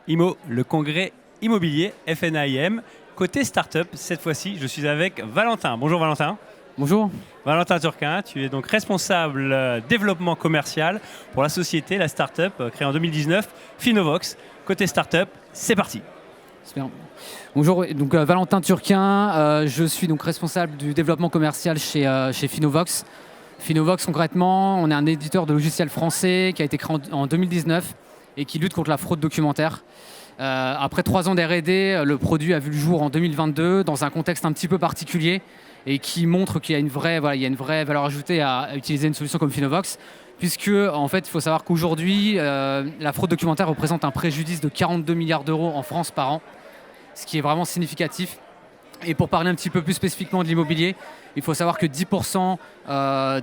IMO, le congrès immobilier FNAIM. Côté start-up, cette fois-ci, je suis avec Valentin. Bonjour Valentin. Bonjour. Valentin Turquin, tu es donc responsable développement commercial pour la société, la start-up créée en 2019, Finovox. Côté start-up, c'est parti. Super. Bonjour, donc Valentin Turquin, je suis donc responsable du développement commercial chez Finovox. Finovox, concrètement, on est un éditeur de logiciels français qui a été créé en 2019 et qui lutte contre la fraude documentaire. Après 3 ans d'R&D, le produit a vu le jour en 2022 dans un contexte un petit peu particulier et qui montre qu'il y a une vraie valeur ajoutée à utiliser une solution comme Finovox, puisque en fait, il faut savoir qu'aujourd'hui, la fraude documentaire représente un préjudice de 42 milliards d'euros en France par an, ce qui est vraiment significatif. Et pour parler un petit peu plus spécifiquement de l'immobilier, il faut savoir que 10%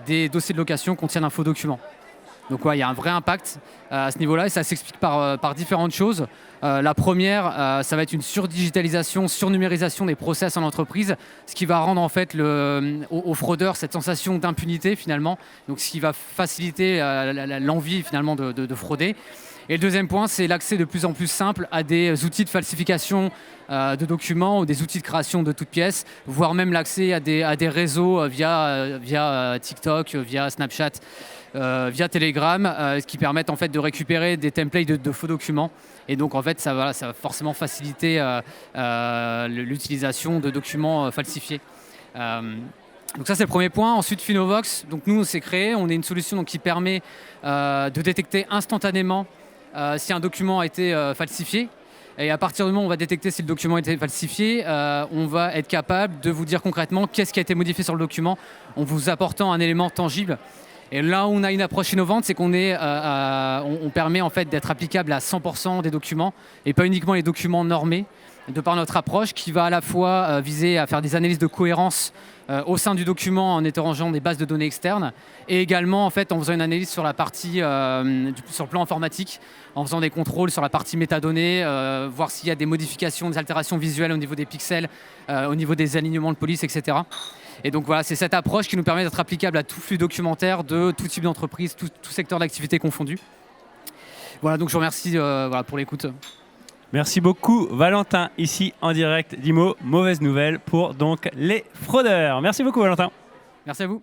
des dossiers de location contiennent un faux document. Donc ouais, il y a un vrai impact à ce niveau-là et ça s'explique par différentes choses. La première, ça va être une surdigitalisation, surnumérisation des process en entreprise, ce qui va rendre en fait aux fraudeurs cette sensation d'impunité finalement, donc ce qui va faciliter l'envie finalement de frauder. Et le deuxième point, c'est l'accès de plus en plus simple à des outils de falsification de documents ou des outils de création de toutes pièces, voire même l'accès à des réseaux via TikTok, via Snapchat, via Telegram, ce qui permettent en fait de récupérer des templates de faux documents. Et donc en fait, ça va forcément faciliter l'utilisation de documents falsifiés. Donc ça c'est le premier point. Ensuite Finovox, donc nous on s'est créé, on est une solution donc, qui permet de détecter instantanément si un document a été falsifié. Et à partir du moment où on va détecter si le document a été falsifié, on va être capable de vous dire concrètement qu'est-ce qui a été modifié sur le document en vous apportant un élément tangible. Et là où on a une approche innovante, c'est qu'on permet en fait d'être applicable à 100% des documents et pas uniquement les documents normés, de par notre approche qui va à la fois viser à faire des analyses de cohérence au sein du document en interrogeant des bases de données externes et également en fait en faisant une analyse sur la partie sur le plan informatique, en faisant des contrôles sur la partie métadonnées, voir s'il y a des modifications, des altérations visuelles au niveau des pixels, au niveau des alignements de police, etc. Et donc voilà, c'est cette approche qui nous permet d'être applicable à tout flux documentaire de tout type d'entreprise, tout secteur d'activité confondu. Voilà, donc je vous remercie pour l'écoute. Merci beaucoup Valentin, ici en direct d'IMO. Mauvaise nouvelle pour donc les fraudeurs. Merci beaucoup Valentin. Merci à vous.